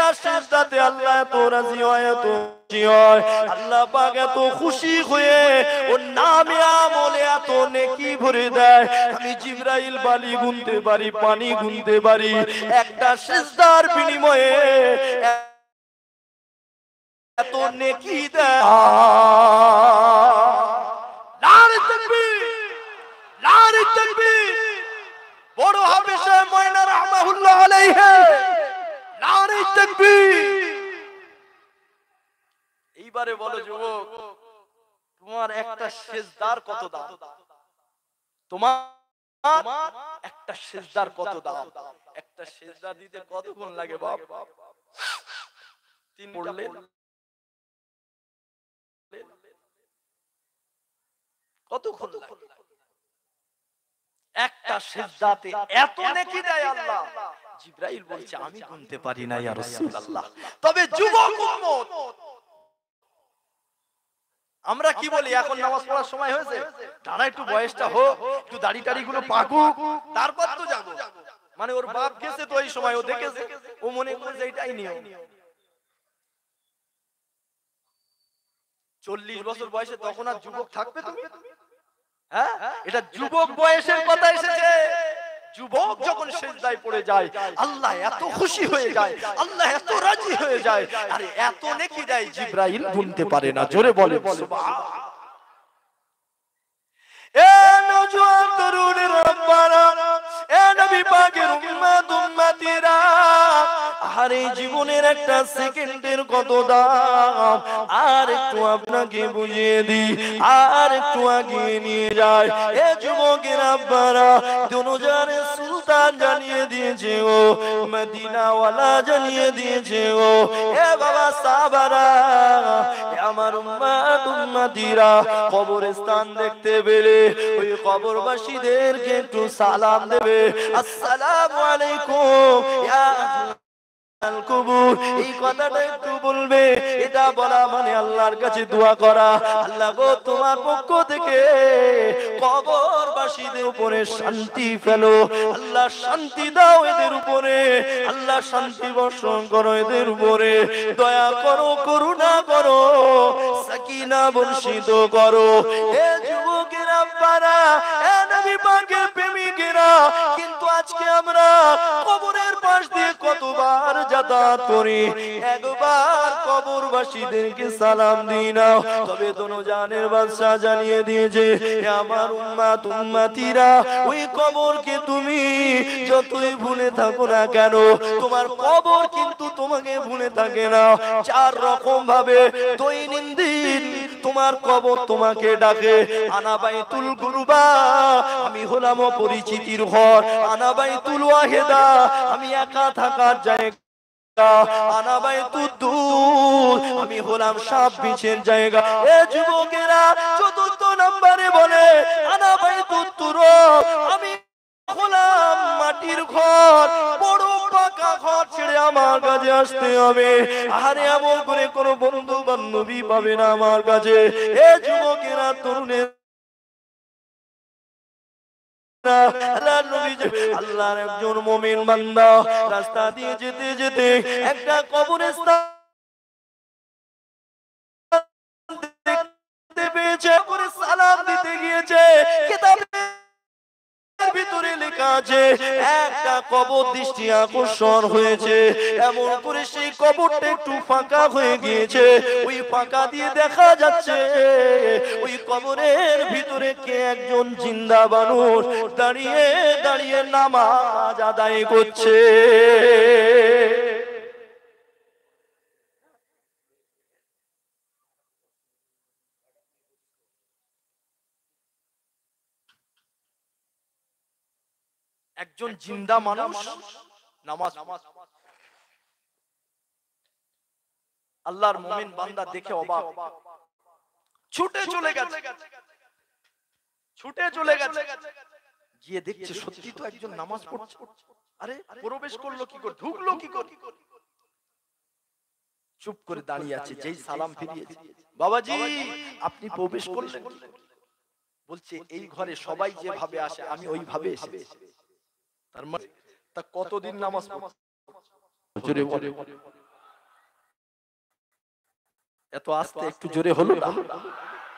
একটা সিজদাতে আল্লাহ এত রাজি হয়, এত খুশি হয়, আল্লাহ পাক এত খুশি হয়ে ওর নামে আমলে এত নেকি ভরে দেয়। আমি জিবরাইল বালি গুনতে পারি, পানি গুনতে পারি, একটা সিজদার বিনিময়ে এত নেকি দেয়। নারে তাকবীর, নারে তাকবীর। বড় হাফেজ ময়না রাহমাতুল্লাহ আলাইহি, নারে তাকবীর। এইবারে বলো যুবক, তোমার একটা সিজদার কত দাম? তোমার একটা সিজদার কত দাম? একটা সিজদা দিতে কতক্ষণ লাগে বাপ? 3 পড়লে কতক্ষণ লাগে? একটা সিজদাতে এত নেকি দেয় আল্লাহ। জিবরাইল বলছে আমি গুনতে পারি না ইয়া রাসূলুল্লাহ। তবে যুবক উম্মত, আমরা কি বলি, এখন নামাজ পড়ার সময় হয়েছে, দাঁড়া একটু বয়সটা হোক, একটু দাড়ি টাড়ি গুলো পাকুক, তারপর তো যাবো। মানে ওর বাপ গেছে তো এই সময়, ও দেখেছে, ও মনে করছে এটাই নিয়ম। 40 বছর বয়সে তখন আর যুবক থাকবে তুমি? হ্যাঁ, এটা যুবক বয়সের কথা এসেছে। যুবক যখন সিজদায় পড়ে যায় আল্লাহ এত খুশি হয়ে যায়, আল্লাহ এত রাজি হয়ে যায়, আরে এত নেকি দেয় জিবরাইল গুনতে পারে না। জোরে বলে সুবহানাল্লাহ। এ নওজোয়ান তরুণের রব্বানা, এ নবী পাকের উম্মত উম্মতিরা, আরে জীবনের একটা সেকেন্ডের কত দাম, আর একটু আপনাকে বুঝিয়ে দিই, আর একটু আগিয়ে নিয়ে যায়। এ যুবকের আব্বারা, দুনিয়ার সুলতান জানিয়ে দিয়েছে ও, মদিনাওয়ালা জানিয়ে দিয়েছে ও। এ বাবা সাহাবারা, আমার উম্মত উম্মতিরা, কবরস্থান দেখতে পেলে ওই কবরবাসীদেরকে একটু সালাম দেবে, আসসালামু আলাইকুম ইয়া কবুর, এই কথাটা একটু বলবে। এটা বলা মানে আল্লাহর কাছে দোয়া করা, আল্লাহ গো তোমার পক্ষ থেকে কবরবাসীদের উপরে শান্তি ফেলো, আল্লাহ শান্তি দাও এদের উপরে, আল্লাহ শান্তি বর্ষণ করো এদের উপরে, দয়া করো, করুণা করো, সাকিনা বর্ষিত করো। এ যুবকেরা আব্বারা, এ নবী পাকের প্রেমিকেরা, কিন্তু আজকে আমরা কবরের পাশ দিয়ে কতবার যাতায়াত করি, একবার কবরবাসীদেরকে সালাম দিই না। তবে দুনিয়ার বাদশা জানিয়ে দিয়েছে, আমার উম্মত উম্মতিরা, ওই কবরকে তুমি যতই ভুলে থাকো না কেন, তোমার কবর কিন্তু তোমাকে ভুলে থাকে না। 4 রকম ভাবে দৈনন্দিন তোমার কবর তোমাকে ডাকে। আনা বাইতুল কুরবা, আমি হলাম অপরিচিতির ঘর। আনা বাইতুল ওয়াহিদা, আমি একা থাকার জায়গা। আনা বাইতুদ দুর, আমি হলাম সাপ বিছের জায়গা। এ যুবকেরা 4th নম্বরে বলে, আনা বাইতুত তুরাব, আমি হলাম মাটির ঘর। বড় পাকা ঘর ছেড়ে আমার কাছে আসতে হবে। আরে এমন করে কোনো বন্ধু বান্ধবী পাবে না আমার কাছে। এ যুবকেরা, তরুণের আল্লাহর একজন মুমিন বান্দা রাস্তা দিয়ে যেতে যেতে একটা কবরস্থান দেখতে পেয়েছে, করে সালাম দিতে গিয়েছে। কিতাবের ভিতরে লেখা আছে, একটা কবর দৃষ্টি আকর্ষণ হয়েছে, এমন করে সেই কবরটা একটু ফাঁকা হয়ে গিয়েছে। ওই ফাঁকা দিয়ে দেখা যাচ্ছে ওই কবরের ভিতরে কে একজন জিন্দা মানুষ দাঁড়িয়ে দাঁড়িয়ে নামাজ আদায় করছে। একজন জিন্দা মানুষ নামাজ, আল্লাহর মুমিন বান্দা দেখে অবাক, ছুটে চলে গেছে, ছুটে চলে গেছে, গিয়ে দেখছে সত্যি তো একজন নামাজ পড়ছে। আরে প্রবেশ করলো কি করে, ঢুকলো কি করে? চুপ করে দাঁড়িয়ে আছে। যেই সালাম ফিরিয়েছে, বাবাজি আপনি প্রবেশ করলেন? বলছে এই ঘরে সবাই যেভাবে আসে আমি ওইভাবে এসেছি। তার মানে তা কতদিন নামাজ পড়ছে? এত আস্তে একটু জোরে হলো না?